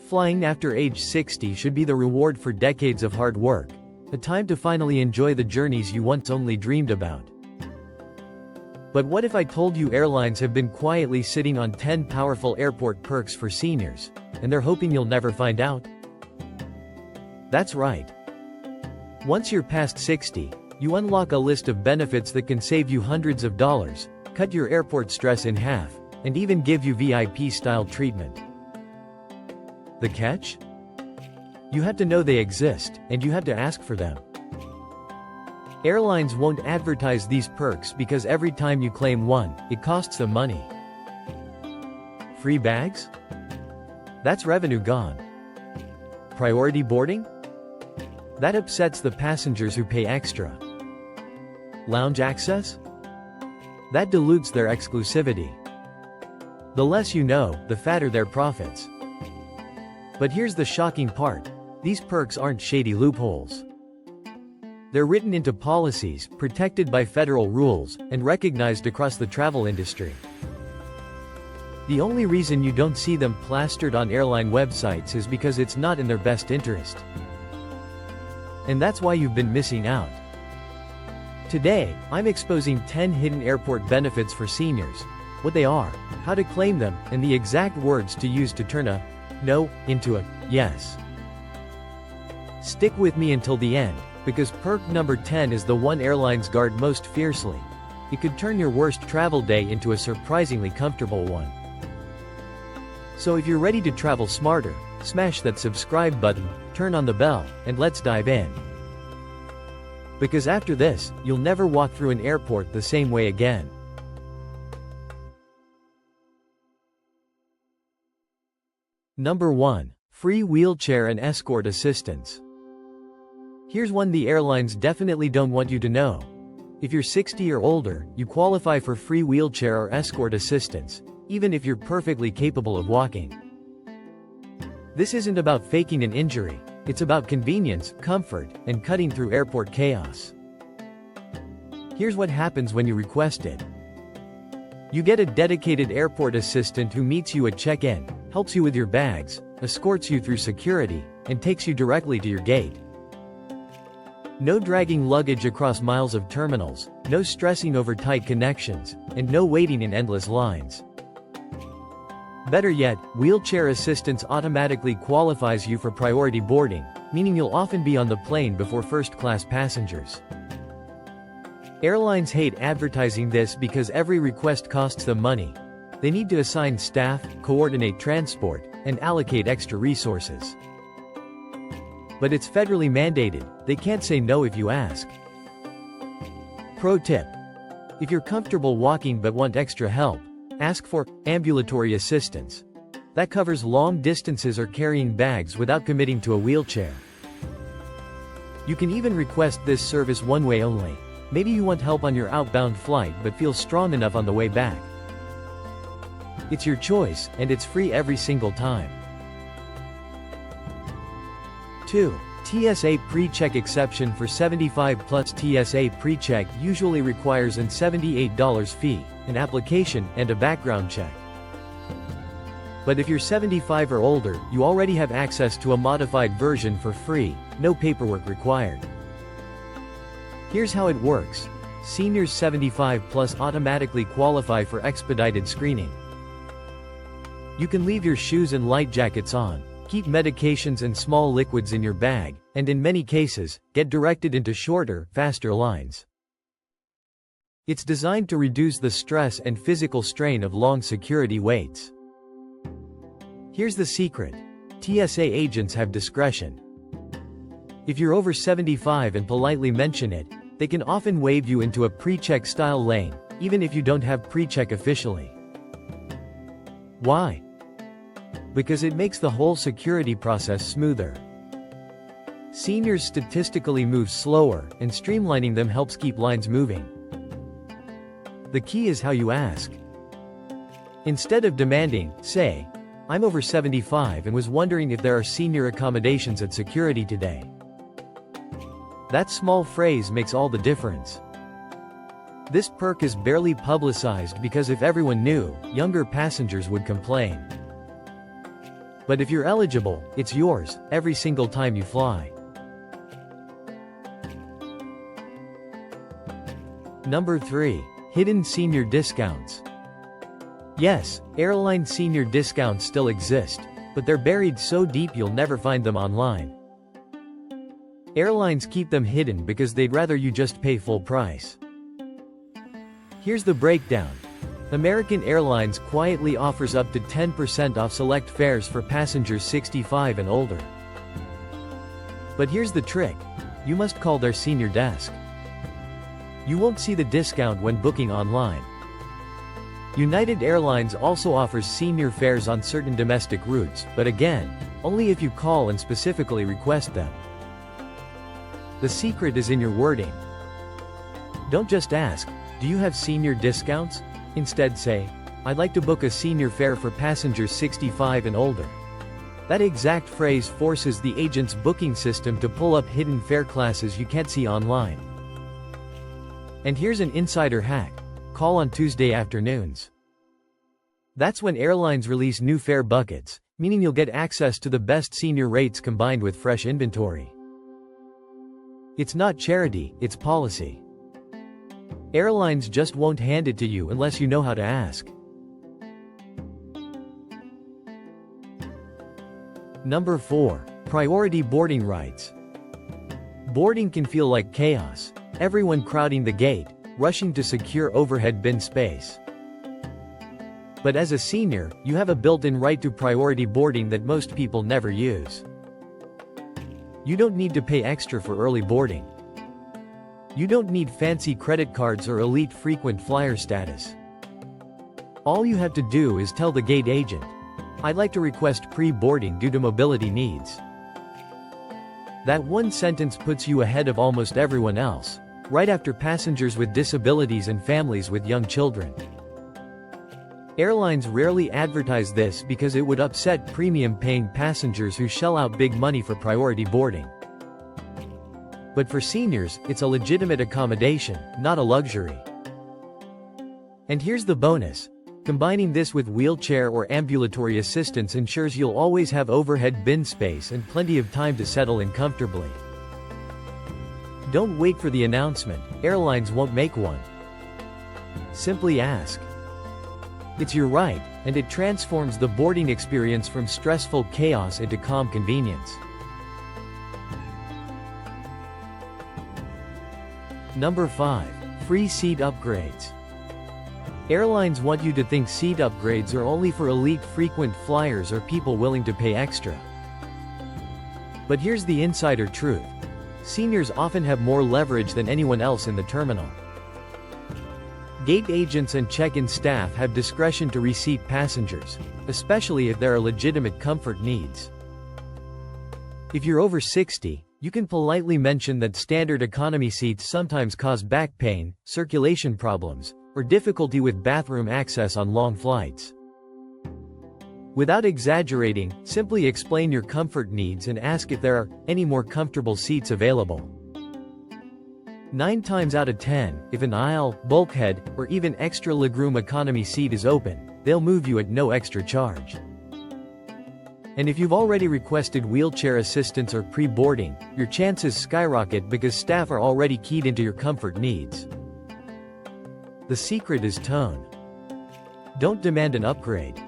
Flying after age 60 should be the reward for decades of hard work, a time to finally enjoy the journeys you once only dreamed about. But what if I told you airlines have been quietly sitting on 10 powerful airport perks for seniors, and they're hoping you'll never find out? That's right. Once you're past 60, you unlock a list of benefits that can save you hundreds of dollars, cut your airport stress in half, and even give you VIP-style treatment. The catch? You have to know they exist, and you have to ask for them. Airlines won't advertise these perks because every time you claim one, it costs them money. Free bags? That's revenue gone. Priority boarding? That upsets the passengers who pay extra. Lounge access? That dilutes their exclusivity. The less you know, the fatter their profits. But here's the shocking part. These perks aren't shady loopholes. They're written into policies, protected by federal rules, and recognized across the travel industry. The only reason you don't see them plastered on airline websites is because it's not in their best interest. And that's why you've been missing out. Today, I'm exposing 10 hidden airport benefits for seniors, what they are, how to claim them, and the exact words to use to turn a no into a yes. Stick with me until the end, because perk number 10 is the one airlines guard most fiercely. It could turn your worst travel day into a surprisingly comfortable one. So if you're ready to travel smarter, smash that subscribe button, turn on the bell, and let's dive in. Because after this, you'll never walk through an airport the same way again. Number 1. Free wheelchair and escort assistance. Here's one the airlines definitely don't want you to know. If you're 60 or older, you qualify for free wheelchair or escort assistance, even if you're perfectly capable of walking. This isn't about faking an injury, it's about convenience, comfort, and cutting through airport chaos. Here's what happens when you request it. You get a dedicated airport assistant who meets you at check-in, helps you with your bags, escorts you through security, and takes you directly to your gate. No dragging luggage across miles of terminals, no stressing over tight connections, and no waiting in endless lines. Better yet, wheelchair assistance automatically qualifies you for priority boarding, meaning you'll often be on the plane before first-class passengers. Airlines hate advertising this because every request costs them money. They need to assign staff, coordinate transport, and allocate extra resources. But it's federally mandated, they can't say no if you ask. Pro tip: if you're comfortable walking but want extra help, ask for ambulatory assistance. That covers long distances or carrying bags without committing to a wheelchair. You can even request this service one way only. Maybe you want help on your outbound flight but feel strong enough on the way back. It's your choice, and it's free every single time. 2. TSA pre-check exception for 75+ TSA pre-check usually requires an $78 fee, an application, and a background check. But if you're 75 or older, you already have access to a modified version for free, no paperwork required. Here's how it works. Seniors 75+ automatically qualify for expedited screening. You can leave your shoes and light jackets on, keep medications and small liquids in your bag, and in many cases, get directed into shorter, faster lines. It's designed to reduce the stress and physical strain of long security waits. Here's the secret. TSA agents have discretion. If you're over 75 and politely mention it, they can often wave you into a pre-check style lane, even if you don't have pre-check officially. Why? Because it makes the whole security process smoother. Seniors statistically move slower, and streamlining them helps keep lines moving. The key is how you ask. Instead of demanding, say, "I'm over 75 and was wondering if there are senior accommodations at security today." That small phrase makes all the difference. This perk is barely publicized because if everyone knew, younger passengers would complain. But if you're eligible, it's yours, every single time you fly. Number 3. Hidden senior discounts. Yes, airline senior discounts still exist, but they're buried so deep you'll never find them online. Airlines keep them hidden because they'd rather you just pay full price. Here's the breakdown. American Airlines quietly offers up to 10% off select fares for passengers 65 and older. But here's the trick. You must call their senior desk. You won't see the discount when booking online. United Airlines also offers senior fares on certain domestic routes, but again, only if you call and specifically request them. The secret is in your wording. Don't just ask, "Do you have senior discounts?" Instead say, "I'd like to book a senior fare for passengers 65 and older." That exact phrase forces the agent's booking system to pull up hidden fare classes you can't see online. And here's an insider hack. Call on Tuesday afternoons. That's when airlines release new fare buckets, meaning you'll get access to the best senior rates combined with fresh inventory. It's not charity, it's policy. Airlines just won't hand it to you unless you know how to ask. Number 4. Priority boarding rights. Boarding can feel like chaos. Everyone crowding the gate, rushing to secure overhead bin space. But as a senior, you have a built-in right to priority boarding that most people never use. You don't need to pay extra for early boarding. You don't need fancy credit cards or elite frequent flyer status. All you have to do is tell the gate agent, "I'd like to request pre-boarding due to mobility needs." That one sentence puts you ahead of almost everyone else, right after passengers with disabilities and families with young children. Airlines rarely advertise this because it would upset premium-paying passengers who shell out big money for priority boarding. But for seniors, it's a legitimate accommodation, not a luxury. And here's the bonus. Combining this with wheelchair or ambulatory assistance ensures you'll always have overhead bin space and plenty of time to settle in comfortably. Don't wait for the announcement, airlines won't make one. Simply ask. It's your right, and it transforms the boarding experience from stressful chaos into calm convenience. Number 5. Free seat upgrades. Airlines want you to think seat upgrades are only for elite frequent flyers or people willing to pay extra. But here's the insider truth. Seniors often have more leverage than anyone else in the terminal. Gate agents and check-in staff have discretion to reseat passengers, especially if there are legitimate comfort needs. If you're over 60, you can politely mention that standard economy seats sometimes cause back pain, circulation problems, or difficulty with bathroom access on long flights. Without exaggerating, simply explain your comfort needs and ask if there are any more comfortable seats available. 9 times out of 10, if an aisle, bulkhead, or even extra legroom economy seat is open, they'll move you at no extra charge. And if you've already requested wheelchair assistance or pre-boarding, your chances skyrocket because staff are already keyed into your comfort needs. The secret is tone. Don't demand an upgrade.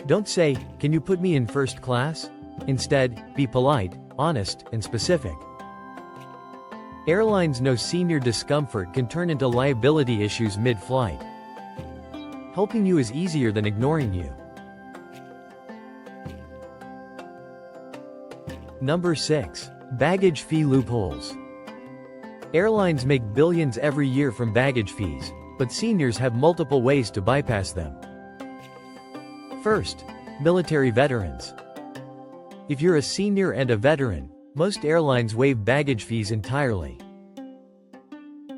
Don't say, "Can you put me in first class?" Instead, be polite, honest, and specific. Airlines know senior discomfort can turn into liability issues mid-flight. Helping you is easier than ignoring you. Number 6. Baggage fee loopholes. Airlines make billions every year from baggage fees, but seniors have multiple ways to bypass them. First, military veterans. If you're a senior and a veteran, most airlines waive baggage fees entirely.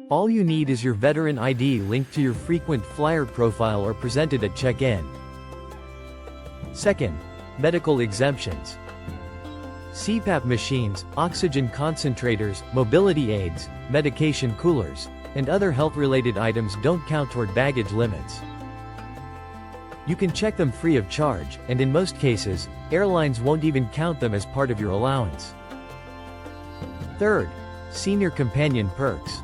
All you need is your veteran ID linked to your frequent flyer profile or presented at check-in. Second, medical exemptions. CPAP machines, oxygen concentrators, mobility aids, medication coolers, and other health-related items don't count toward baggage limits. You can check them free of charge, and in most cases, airlines won't even count them as part of your allowance. Third, senior companion perks.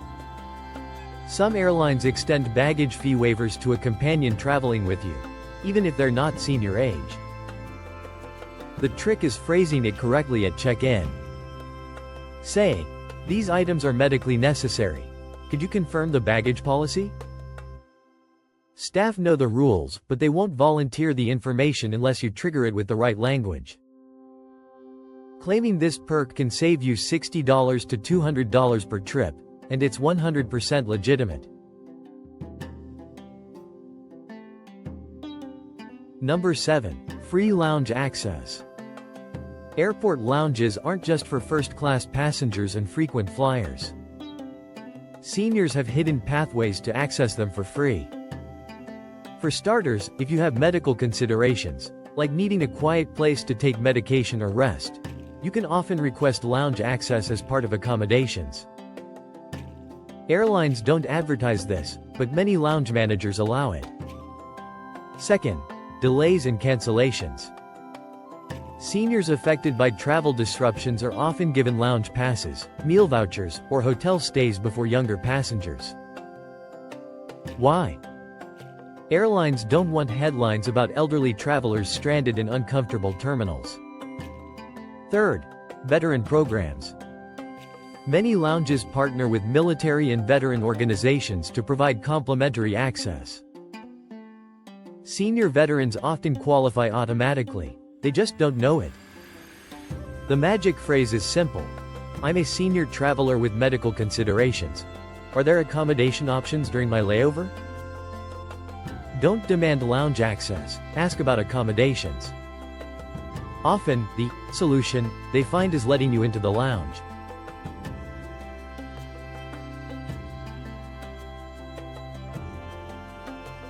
Some airlines extend baggage fee waivers to a companion traveling with you, even if they're not senior age. The trick is phrasing it correctly at check-in. Say, "These items are medically necessary. Could you confirm the baggage policy?" Staff know the rules, but they won't volunteer the information unless you trigger it with the right language. Claiming this perk can save you $60 to $200 per trip, and it's 100% legitimate. Number 7. Free lounge access. Airport lounges aren't just for first-class passengers and frequent flyers. Seniors have hidden pathways to access them for free. For starters, if you have medical considerations, like needing a quiet place to take medication or rest, you can often request lounge access as part of accommodations. Airlines don't advertise this, but many lounge managers allow it. Second, delays and cancellations. Seniors affected by travel disruptions are often given lounge passes, meal vouchers, or hotel stays before younger passengers. Why? Airlines don't want headlines about elderly travelers stranded in uncomfortable terminals. Third, veteran programs. Many lounges partner with military and veteran organizations to provide complimentary access. Senior veterans often qualify automatically, they just don't know it. The magic phrase is simple: "I'm a senior traveler with medical considerations. Are there accommodation options during my layover?" Don't demand lounge access, ask about accommodations. Often, the solution they find is letting you into the lounge.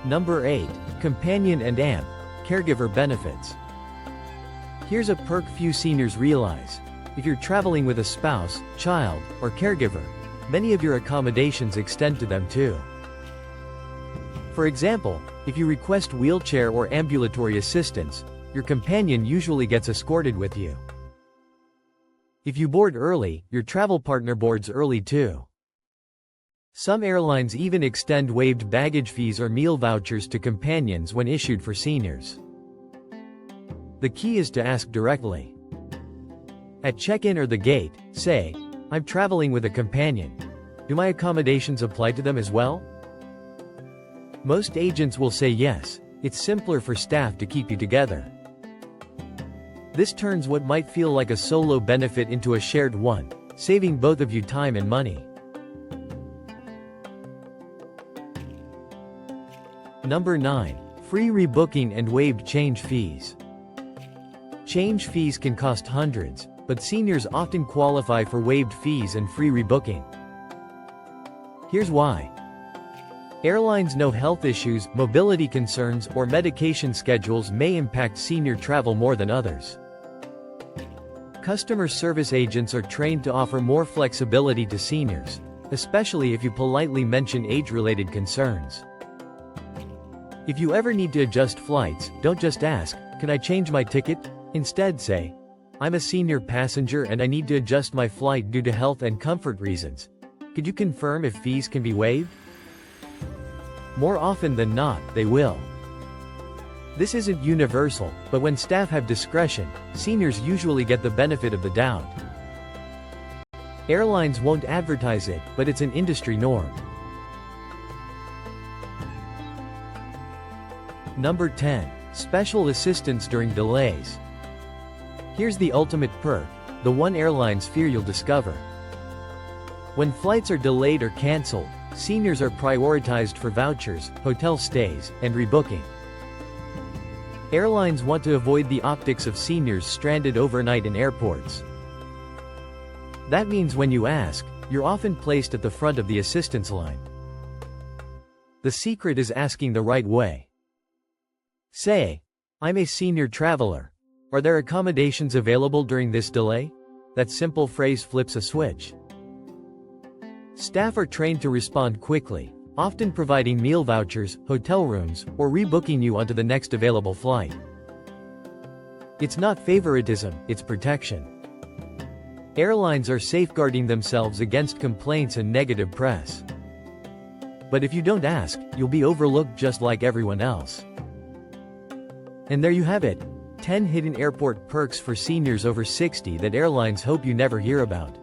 Number 8. Companion and AMP, caregiver benefits. Here's a perk few seniors realize. If you're traveling with a spouse, child, or caregiver, many of your accommodations extend to them too. For example, if you request wheelchair or ambulatory assistance, your companion usually gets escorted with you. If you board early, your travel partner boards early too. Some airlines even extend waived baggage fees or meal vouchers to companions when issued for seniors. The key is to ask directly. At check-in or the gate, say, "I'm traveling with a companion. Do my accommodations apply to them as well?" Most agents will say yes. It's simpler for staff to keep you together. This turns what might feel like a solo benefit into a shared one, saving both of you time and money. Number 9. Free rebooking and waived change fees. Change fees can cost hundreds, but seniors often qualify for waived fees and free rebooking. Here's why. Airlines know health issues, mobility concerns, or medication schedules may impact senior travel more than others. Customer service agents are trained to offer more flexibility to seniors, especially if you politely mention age-related concerns. If you ever need to adjust flights, don't just ask, "Can I change my ticket?" Instead say, "I'm a senior passenger and I need to adjust my flight due to health and comfort reasons. Could you confirm if fees can be waived?" More often than not, they will. This isn't universal, but when staff have discretion, seniors usually get the benefit of the doubt. Airlines won't advertise it, but it's an industry norm. Number 10. Special assistance during delays. Here's the ultimate perk, the one airlines fear you'll discover. When flights are delayed or canceled, seniors are prioritized for vouchers, hotel stays, and rebooking. Airlines want to avoid the optics of seniors stranded overnight in airports. That means when you ask, you're often placed at the front of the assistance line. The secret is asking the right way. Say, "I'm a senior traveler. Are there accommodations available during this delay?" That simple phrase flips a switch. Staff are trained to respond quickly, often providing meal vouchers, hotel rooms, or rebooking you onto the next available flight. It's not favoritism, it's protection. Airlines are safeguarding themselves against complaints and negative press. But if you don't ask, you'll be overlooked just like everyone else. And there you have it. 10 hidden airport perks for seniors over 60 that airlines hope you never hear about.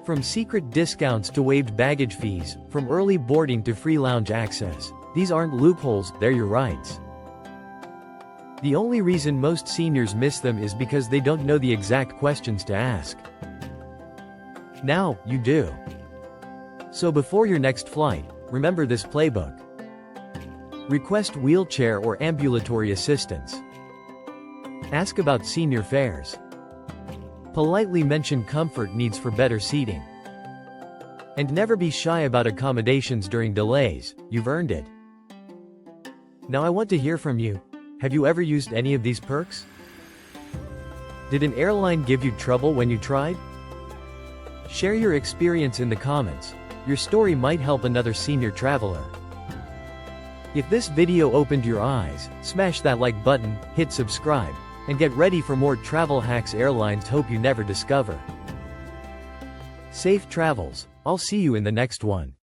From secret discounts to waived baggage fees, from early boarding to free lounge access, these aren't loopholes, they're your rights. The only reason most seniors miss them is because they don't know the exact questions to ask. Now, you do. So before your next flight, remember this playbook. Request wheelchair or ambulatory assistance. Ask about senior fares. Politely mention comfort needs for better seating. And never be shy about accommodations during delays, you've earned it. Now I want to hear from you. Have you ever used any of these perks? Did an airline give you trouble when you tried? Share your experience in the comments. Your story might help another senior traveler. If this video opened your eyes, smash that like button, hit subscribe, and get ready for more travel hacks airlines hope you never discover. Safe travels. I'll see you in the next one.